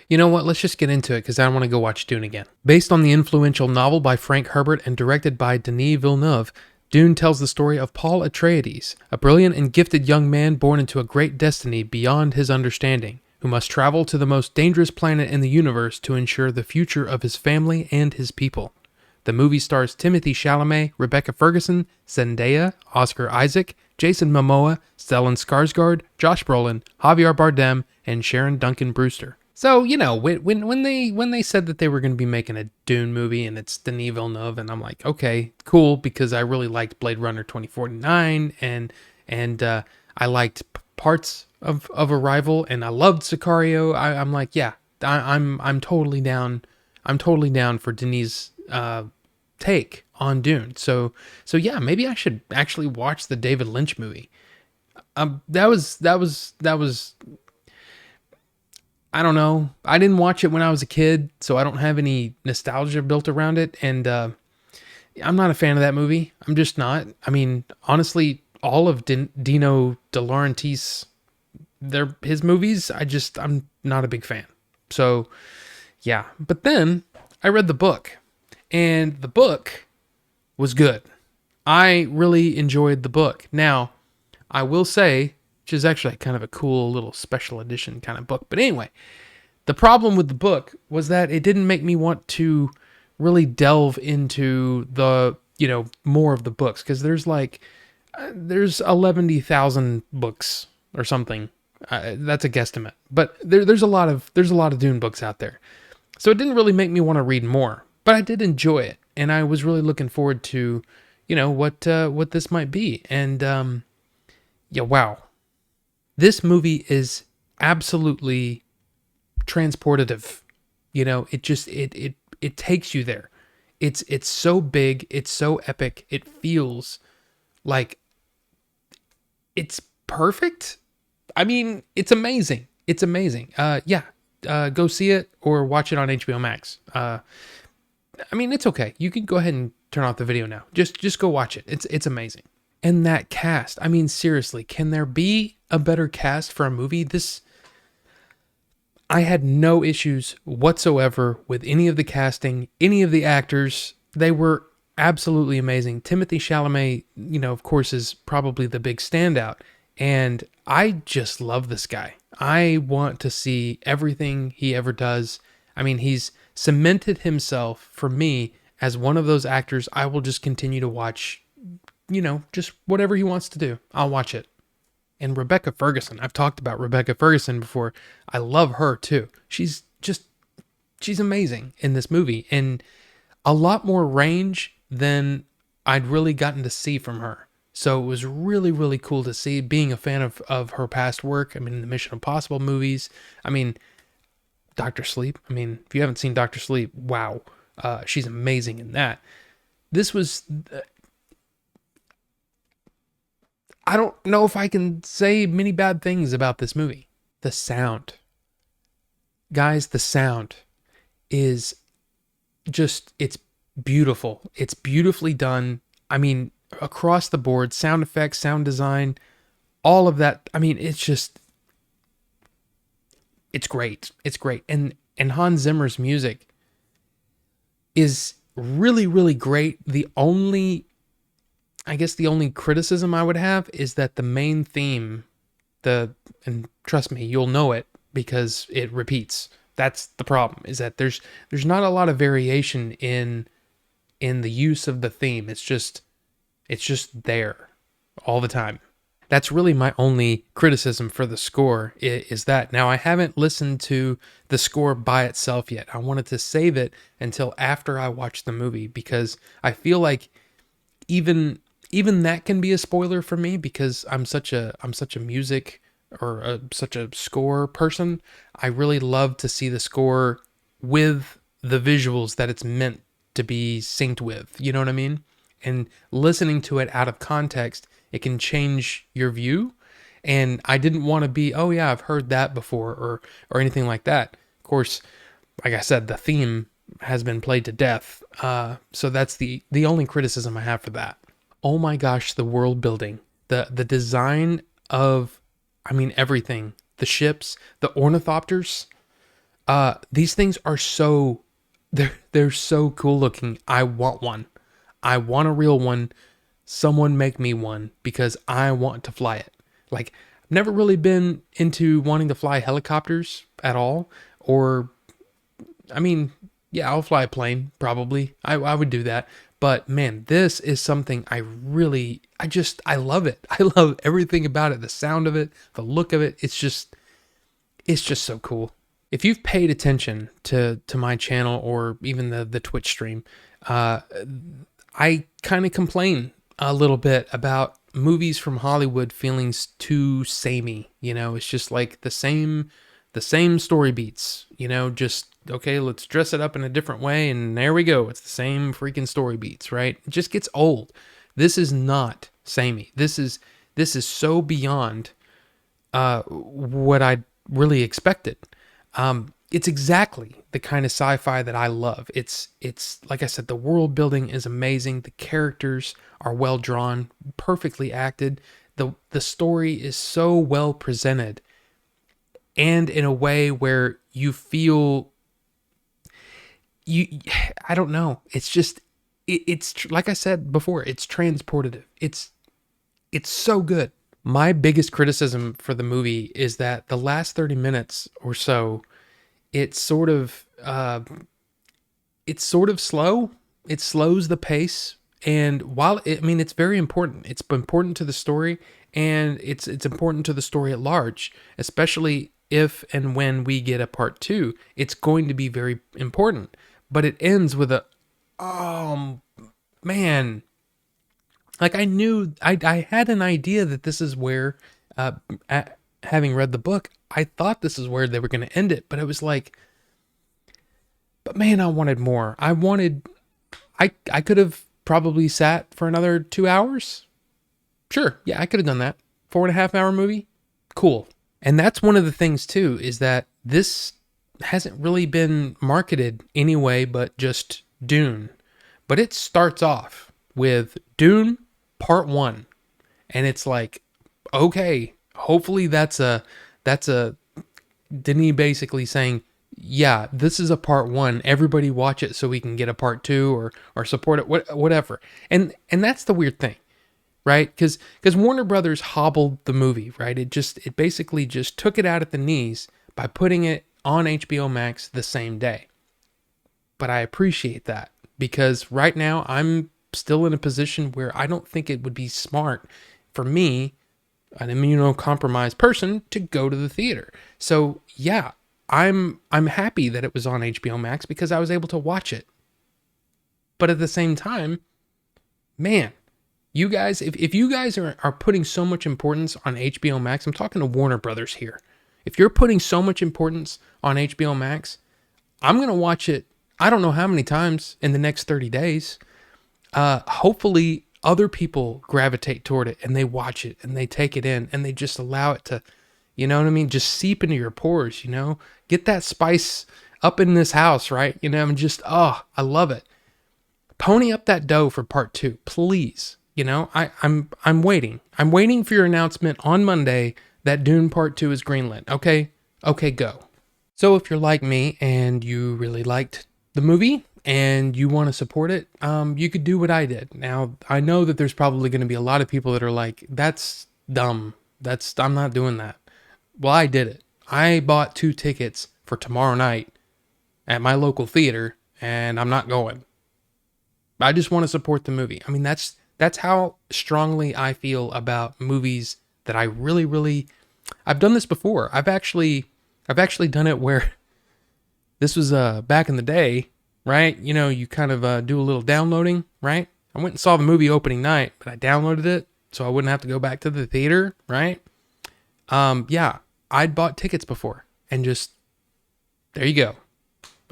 You know what? Let's just get into it because I want to go watch Dune again. Based on the influential novel by Frank Herbert and directed by Denis Villeneuve, Dune tells the story of Paul Atreides, a brilliant and gifted young man born into a great destiny beyond his understanding, who must travel to the most dangerous planet in the universe to ensure the future of his family and his people. The movie stars Timothee Chalamet, Rebecca Ferguson, Zendaya, Oscar Isaac, Jason Momoa, Stellan Skarsgård, Josh Brolin, Javier Bardem, and Sharon Duncan-Brewster. So, when they said that they were going to be making a Dune movie and it's Denis Villeneuve, and I'm like, okay, cool, because I really liked Blade Runner 2049 and I liked parts of Arrival, and I loved Sicario. I'm like, yeah, I'm totally down. I'm totally down for Denis' take on Dune. So yeah, maybe I should actually watch the David Lynch movie. That was I don't know. I didn't watch it when I was a kid, so I don't have any nostalgia built around it. And I'm not a fan of that movie. I'm just not. I mean, honestly, all of Dino De Laurentiis, his movies, I'm not a big fan. So yeah. But then I read the book, and the book was good. I really enjoyed the book. Now, I will say, which is actually kind of a cool little special edition kind of book. But anyway, the problem with the book was that it didn't make me want to really delve into the, more of the books, because there's 11,000 books or something. That's a guesstimate, but there's a lot of Dune books out there. So it didn't really make me want to read more, but I did enjoy it, and I was really looking forward to, what this might be. And yeah, wow. This movie is absolutely transportative. It takes you there. It's so big, it's so epic. It feels like it's perfect. I mean, it's amazing. It's amazing. Go see it or watch it on HBO Max. I mean, it's okay. You can go ahead and turn off the video now. Just go watch it. It's amazing. And that cast, I mean, seriously, can there be a better cast for a movie? I had no issues whatsoever with any of the casting, any of the actors. They were absolutely amazing. Timothée Chalamet, of course, is probably the big standout. And I just love this guy. I want to see everything he ever does. I mean, he's cemented himself for me as one of those actors I will just continue to watch. Just whatever he wants to do, I'll watch it. And Rebecca Ferguson, I've talked about Rebecca Ferguson before. I love her too. She's amazing in this movie, and a lot more range than I'd really gotten to see from her. So it was really, really cool to see, being a fan of her past work. I mean, the Mission Impossible movies. I mean, Dr. Sleep. I mean, if you haven't seen Dr. Sleep, wow. She's amazing in that. This was... I don't know if I can say many bad things about this movie. The sound. Guys, the sound is just, it's beautiful. It's beautifully done. I mean, across the board, sound effects, sound design, all of that. I mean, it's great. It's great. And Hans Zimmer's music is really, really great. I guess the only criticism I would have is that the main theme, and trust me, you'll know it because it repeats. That's the problem, is that there's not a lot of variation in the use of the theme. It's just there all the time. That's really my only criticism for the score, is that. Now, I haven't listened to the score by itself yet. I wanted to save it until after I watch the movie, because I feel like even that can be a spoiler for me, because I'm such a music or such a score person. I really love to see the score with the visuals that it's meant to be synced with. You know what I mean? And listening to it out of context, it can change your view. And I didn't want to be, oh yeah, I've heard that before, or anything like that. Of course, like I said, the theme has been played to death. So that's the only criticism I have for that. Oh my gosh, the world building, the design of, I mean, everything, the ships, the ornithopters. These things are so they're so cool looking. I want one. I want a real one. Someone make me one because I want to fly it. Like, I've never really been into wanting to fly helicopters at all. Or, I mean, yeah, I'll fly a plane probably. I would do that. But man, this is something I love it. I love everything about it. The sound of it, the look of it. It's just so cool. If you've paid attention to my channel or even the Twitch stream, I kind of complain a little bit about movies from Hollywood feeling too samey. It's just like the same story beats. Just okay, let's dress it up in a different way, and there we go. It's the same freaking story beats, right? It just gets old. This is not samey. This is so beyond what I really expected. It's exactly the kind of sci-fi that I love. It's like I said, the world building is amazing. The characters are well drawn, perfectly acted. The story is so well presented, and in a way where you feel I don't know. It's just it's like I said before, it's transportative. It's so good. My biggest criticism for the movie is that the last 30 minutes or so, it's sort of slow. It slows the pace, and it's very important. It's important to the story, and it's important to the story at large, especially if and when we get a part 2. It's going to be very important. But it ends with oh man, like I had an idea that this is where, having read the book, I thought this is where they were going to end it, but it was like, but man, I wanted more. I could have probably sat for another 2 hours. Sure. Yeah, I could have done that. 4.5 hour movie. Cool. And that's one of the things too, is that this hasn't really been marketed anyway, but just Dune. But it starts off with Dune Part 1. And it's like, okay, hopefully that's a Denis basically saying, yeah, this is a Part 1. Everybody watch it so we can get a Part 2 or support it, whatever. And that's the weird thing, right? Because Warner Brothers hobbled the movie, right? It basically just took it out at the knees by putting it on HBO Max the same day. But I appreciate that, because right now I'm still in a position where I don't think it would be smart for me, an immunocompromised person, to go to the theater. So yeah, I'm happy that it was on HBO Max because I was able to watch it. But at the same time, man, you guys, if you guys are putting so much importance on HBO Max, I'm talking to Warner Brothers here. If you're putting so much importance on HBO Max, I'm going to watch it, I don't know how many times in the next 30 days. Hopefully other people gravitate toward it and they watch it and they take it in and they just allow it to, you know what I mean? Just seep into your pores, get that spice up in this house, right? And just, I love it. Pony up that dough for Part 2, please. I'm waiting. I'm waiting for your announcement on Monday that Dune Part 2 is greenlit. Okay, go. So if you're like me and you really liked the movie and you want to support it, you could do what I did. Now, I know that there's probably going to be a lot of people that are like, that's dumb. I'm not doing that. Well, I did it. I bought 2 tickets for tomorrow night at my local theater, and I'm not going. I just want to support the movie. I mean, that's how strongly I feel about movies that I really, really... I've done this before. I've actually done it where this was back in the day, right? You kind of do a little downloading, right? I went and saw the movie opening night, but I downloaded it so I wouldn't have to go back to the theater, right? Yeah, I'd bought tickets before, and just, there you go.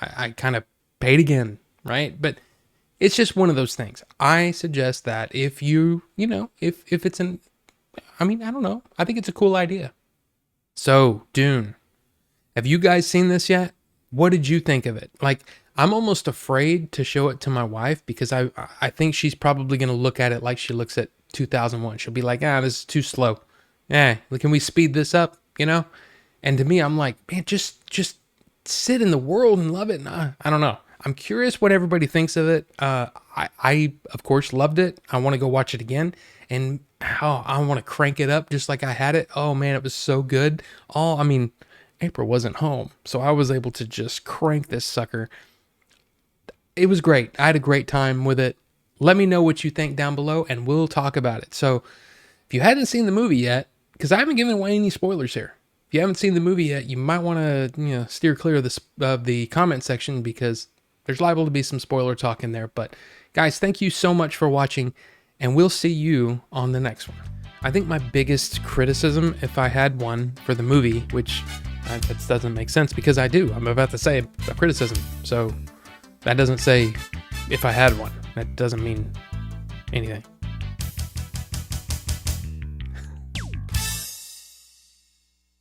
I kind of paid again, right? But it's just one of those things. I suggest that if if it's I don't know. I think it's a cool idea. So, Dune. Have you guys seen this yet? What did you think of it? Like, I'm almost afraid to show it to my wife because I think she's probably going to look at it like she looks at 2001. She'll be like, this is too slow. Can we speed this up, And to me, I'm like, man, just sit in the world and love it. Nah, I don't know. I'm curious what everybody thinks of it. I of course loved it. I want to go watch it again, and how I want to crank it up just like I had it. Oh man, it was so good. I mean, April wasn't home, so I was able to just crank this sucker. It was great. I had a great time with it. Let me know what you think down below, and we'll talk about it. So, if you hadn't seen the movie yet, because I haven't given away any spoilers here. If you haven't seen the movie yet, you might want to steer clear of the comment section, because there's liable to be some spoiler talk in there. But guys, thank you so much for watching, and we'll see you on the next one. I think my biggest criticism, if I had one for the movie, which that doesn't make sense because I do. I'm about to say a criticism. So that doesn't say if I had one. That doesn't mean anything.